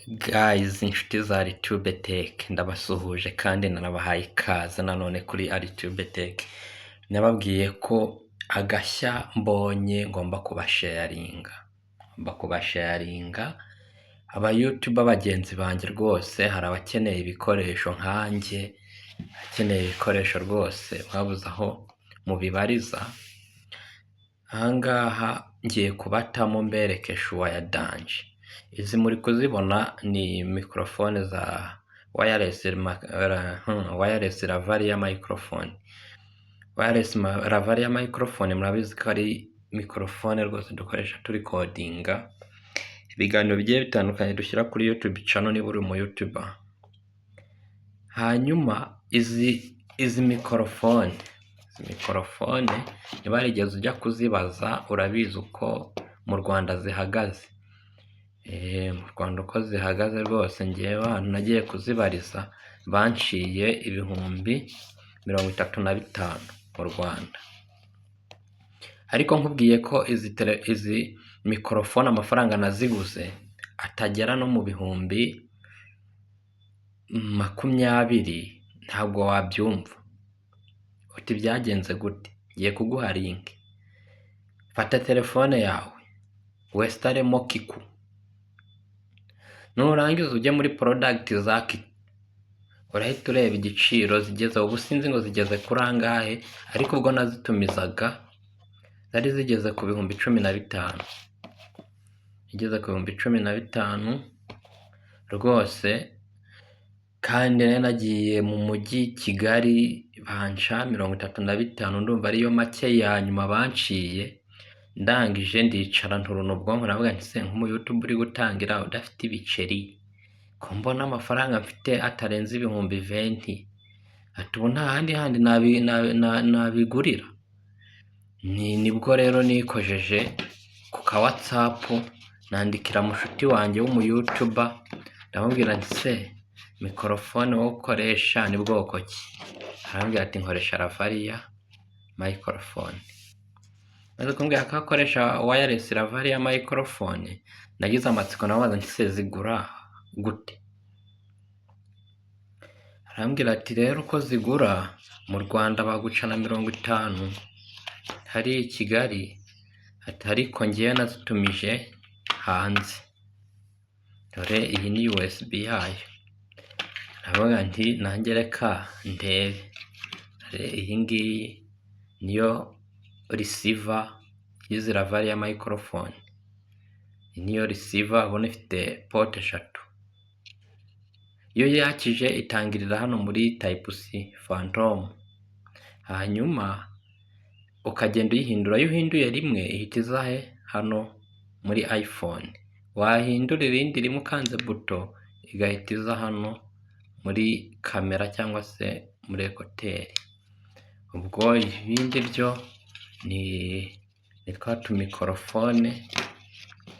Guys, inshuti za Alitube Tech ndabasuhuje kandi nanabahaye ikaze nanone kuri Alitube Tech. Nababwiye ko agashya mbonye ngomba kubasharinga aba YouTuber bagenzi banjye rwose. Hari abakeneye ibikoresho nkanjye, akeneye ibikoresho rwose mwabuze aho mubibariza. Ahangaha ngiye kubatamo mbereke shuwa ya danje. Izi muri kuzibona ni mikrofone za wireless lavalier microphone. Wireless lavalier microphone murabizi ko ari mikrofone rwose dukoresha turi recordinga ibiganiro bigiye bitandukanye dushyira kuri YouTube channel niba uri mu YouTuber. Hanyuma izi mikrofone niba warigeze ujya kuzibaza urabizi uko mu Rwanda zihagaze. Mu Rwanda uko zihagaze rwose, ngewe ahantu nagiye kuzibariza banciye 35,000 mu Rwanda. Ariko nkubwiye ko izi mikrofone amafaranga naziguze atagera no mu 20,000, ntabwo wabyumva. Uti byagenze gute? Ngiye kuguha link. Fata telefone yawe westaremo Kiku, nurangiza ujye muri product za Kiku, urahita ureba igiciro zigeze. Ubu sinzi ngo zigeze kuri angahe, ariko ubwo nazitumizaga zari zigeze ku 15,000. Igeze ku 15,000 rwose. Kandi nagiye mu mujyi Kigali banca 35, ndumva ariyo make ya nyuma banciye. Ndangije ndicara nturuna ubwonko, navuga nti se nk'umu YouTube uri gutangira udafite ibiceri, ko mbona amafaranga mfite atarenze 20,000, ati ubu nta handi nabigurira. Nibwo rero nikojeje ku ka WhatsApp nandikira mushuti wanjye w'umu YouTuber, ndamubwira nti se mikrofone wo ukoresha ni bwoko ki? Arambwira ati nkoresha lavalier microphone. Maze kumbwira ko akoresha wireless lavalier microphone, nagize amatsiko nabaza nti se zigura gute? Arambwira ati rero uko zigura mu Rwanda bagucana 50 hari i Kigali, ati ariko ngewe nazitumije hanze, dore iyi ni USB yayo. Navuga nti nanjye reka ndebe. Iyi ngiyi niyo receiver y'izi lavalier microphone. Iyi niyo receiver, ubona ifite port 3. Iyo yakije itangirira hano muri type C phantom, hanyuma ukagenda uyihindura. Iyo uhinduye rimwe ihita iza hano muri iPhone, wahindura irindi rimwe ukanze buto igahita iza hano muri kamera cyangwa se muri ekoteri. Ubwo ibindi byo ni twa mikrofone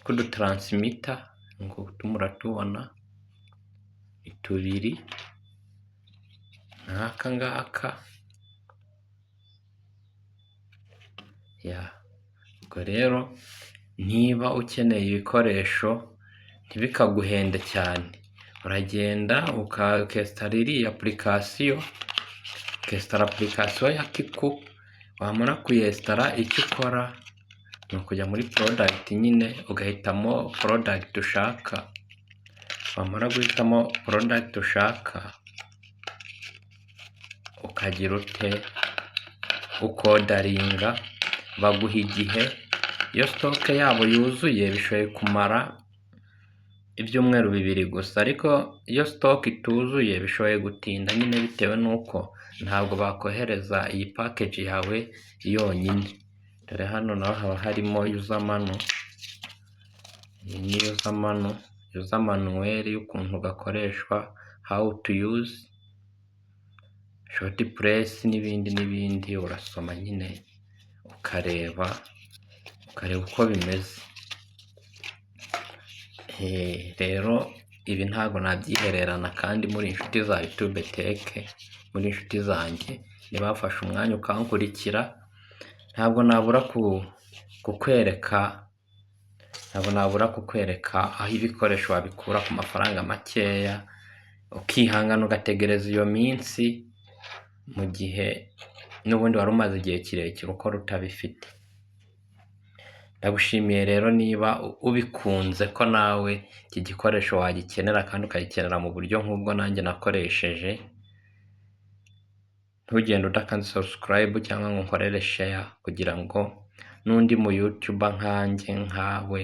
tw'udutransmitter, ngo muratubona itubiri nk'aka ngaka. Ubwo rero niba ukeneye ibikoresho ntibikaguhende cyane, uragenda ukesitara iriya application, ukesitara application ya Kiku. Wamara kuyesitara, icyo ukora ni ukujya muri product nyine ugahitamo product ushaka. Wamara guhitamo product ushaka, ukagira ute ukodaringa, baguha igihe. Iyo stock yabo yuzuye bishoboye kumara ibyumweru 2 gusa, ariko iyo stock ituzuye bishoboye gutinda nyine, bitewe nuko ntabwo bakohereza iyi package yawe yonyine. Dore hano naho haba harimo user manual. Iyi ni user manual y'ukuntu gakoreshwa, how to use, short press n'ibindi. Urasoma nyine ukareba uko bimeze. Rero ibi ntabwo nabyihererana, kandi muri inshuti za YouTube Tech, muri inshuti zanjye nibafashe umwanya ukankurikira, ntabwo nabura kukwereka ntabwo nabura kukwereka aho ibikoresho wabikura ku mafaranga makeya, ukihangana ugategereza iyo minsi, mu gihe n'ubundi wari umaze igihe kirekire ukora utabifite. Ndagushimiye rero niba ubikunze ko nawe iki gikoresho wagikenera kandi ukagikenera mu buryo nk'ubwo nanjye nakoresheje. Ntugende udakanze subscribe cyangwa ngo nkorere share kugira ngo n'undi mu YouTuber nkanjye nkawe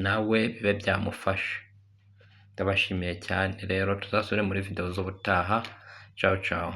nawe bibe byamufasha. Ndabashimiye cyane rero, tuzasubire muri video z'ubutaha. Ciao ciao.